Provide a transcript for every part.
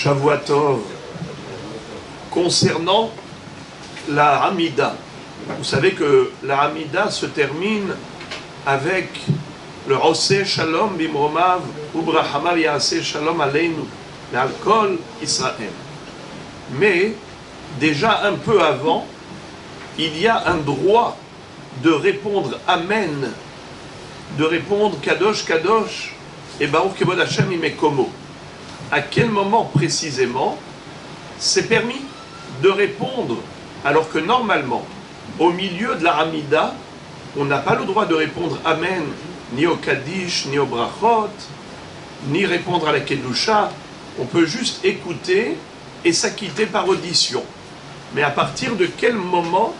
Shavua Tov. Concernant la Hamida, vous savez que la Hamida se termine avec le Oseh Shalom Bimromav Ubrahamav Yaaseh Shalom Aleinu Ve'al Kol Israël. Mais déjà un peu avant, il y a un droit de répondre Amen, de répondre Kadosh Kadosh et Baruch Kevod Hashem Imekomo. À quel moment précisément c'est permis de répondre, alors que normalement, au milieu de la Hamida, on n'a pas le droit de répondre Amen, ni au Kaddish, ni au Brachot, ni répondre à la Kedusha. On peut juste écouter et s'acquitter par audition. Mais à partir de quel moment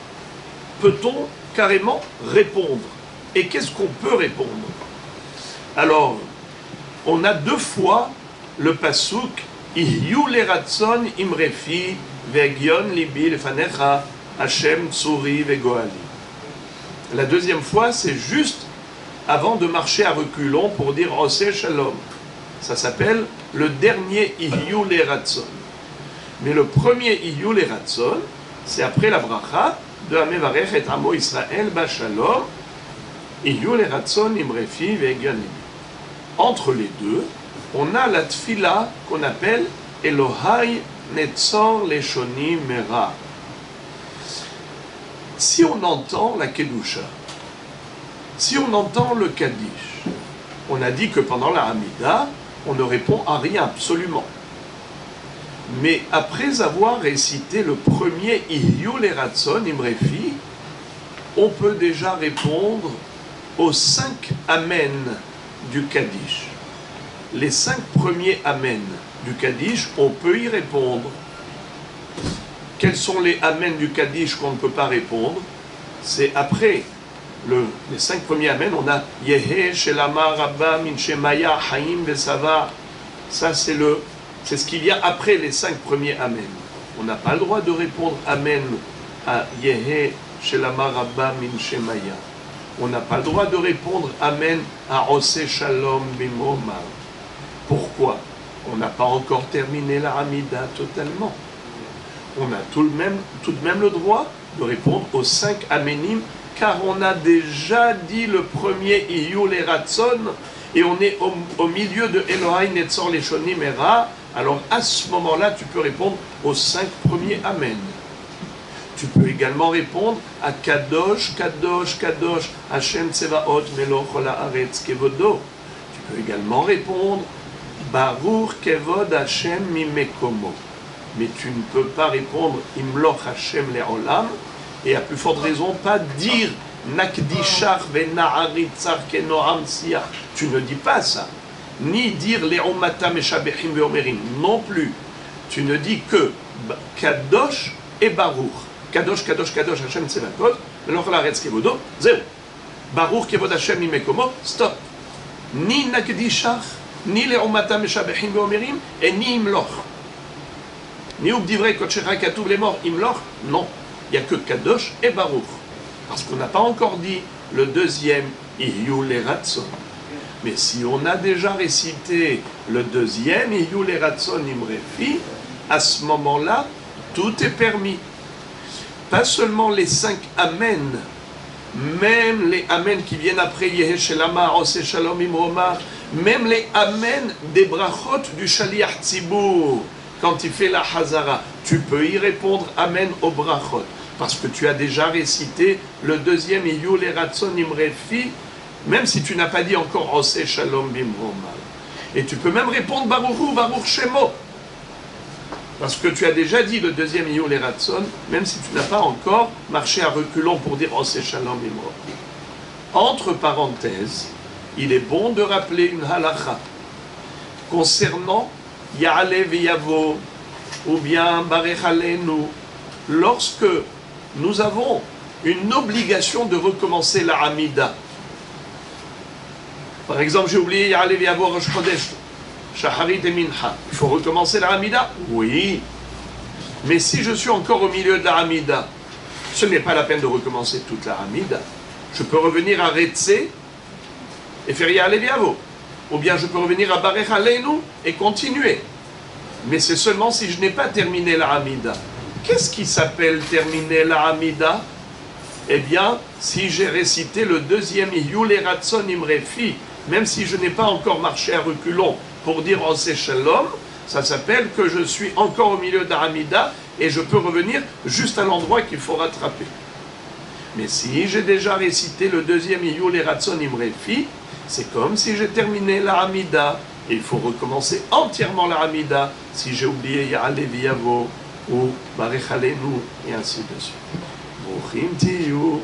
peut-on carrément répondre? Et qu'est-ce qu'on peut répondre? Alors, on a deux fois le pasuk Ihyu leratson imrefi vegion libi lefanecha Hashem tsuri vegoali. La deuxième fois, c'est juste avant de marcher à reculons pour dire Oseh Shalom. Ça s'appelle le dernier Ihyu leratson. Mais le premier Ihyu leratson, c'est après la bracha de Hamevarech et Amo Israël Bashalom. Ihyu leratson imrefi vegion libi. Entre les deux, on a la tfila qu'on appelle Elohai Netzor Leshoni Mera. Si on entend la Kedusha, si on entend le Kaddish, on a dit que pendant la Hamida, on ne répond à rien absolument. Mais après avoir récité le premier Ihyu leratson imrefi, on peut déjà répondre aux 5 Amen du Kaddish. Les 5 premiers Amen du Kaddish, on peut y répondre. Quels sont les Amen du Kaddish qu'on ne peut pas répondre? C'est après les 5 premiers Amen, on a Yehe Shelama Rabba Min Shemaya Haim Vesava. Ça, c'est ce qu'il y a après les 5 premiers Amen. On n'a pas le droit de répondre Amen à Yehe Shelama Rabba Min Shemaya. On n'a pas le droit de répondre Amen à Oseh Shalom Bimromav. Pourquoi? On n'a pas encore terminé la Hamida totalement. On a tout de même le droit de répondre aux 5 Amenim, car on a déjà dit le premier Ihyu leratson, et on est au milieu de Elohai Netzor Leshoni Mera. Alors à ce moment-là, tu peux répondre aux 5 premiers Amen. Tu peux également répondre à Kadosh, Kadosh, Kadosh, Hashem Tsevaot, Meloch Haaretz Kevodo. Tu peux également répondre Baruch Kevod Hashem Mimekomo. Mais tu ne peux pas répondre Imloch Hashem Le'olam, et à plus forte raison, pas dire Nakdishach Ve'na'aritzach Kenoam Siach. Tu ne dis pas ça. Ni dire Le'omata Meshabechim Ve'omerim. Non plus. Tu ne dis que Kadosh et Baruch. Kadosh, Kadosh, Kadosh, Hashem Tsevaot, Meloch Haaretz Kevodo, zéro. Baruch Kevod Hashem Mimekomo, stop. Ni Nakdishach, ni Le'omata Meshabechim Ve'omerim, et ni Imloch. Ni Ubdivrei Kodshecha Katuv les morts, Imloch, non. Il n'y a que Kadosh et Baruch. Parce qu'on n'a pas encore dit le deuxième Ihyu leratson. Mais si on a déjà récité le deuxième Ihyu leratson imrefi, à ce moment-là, tout est permis. Pas seulement les 5 Amen, même les Amen qui viennent après Yehe Shelama, Oseh Shalom Imromav, même les Amen des brachot du Shaliach Tzibur, quand il fait la Hazara, tu peux y répondre Amen au brachot, parce que tu as déjà récité le deuxième Ihyu leratson imrefi, même si tu n'as pas dit encore Oseh Shalom Bimromav. Et tu peux même répondre Baruch Baruch Shemo, parce que tu as déjà dit le deuxième Ihyu leratson, même si tu n'as pas encore marché à reculons pour dire Oseh Shalom Bimromav. Entre parenthèses, il est bon de rappeler une halacha concernant Ya'ale V'Yavo, ou bien Barech Aleinu, lorsque nous avons une obligation de recommencer la Hamida. Par exemple, j'ai oublié Ya'ale V'Yavo Rosh Chodesh, Shacharit et Mincha. Il faut recommencer la Hamida? Oui. Mais si je suis encore au milieu de la Hamida, ce n'est pas la peine de recommencer toute la Hamida. Je peux revenir à Retzé et faire Ya'ale V'Yavo. Ou bien je peux revenir à Barech Aleinu et continuer. Mais c'est seulement si je n'ai pas terminé la Hamida. Qu'est-ce qui s'appelle terminer la Hamida? Eh bien, si j'ai récité le deuxième Yule Ratson Imrefi, même si je n'ai pas encore marché à reculons pour dire Oseh Shalom, ça s'appelle que je suis encore au milieu d'Hamida et je peux revenir juste à l'endroit qu'il faut rattraper. Mais si j'ai déjà récité le deuxième Yule Ratson Imrefi, c'est comme si j'ai terminé la Hamida. Et il faut recommencer entièrement la Hamida si j'ai oublié Ya'ale Viyavo ou Barech Aleinu et ainsi de suite. Bruchim Tiyu.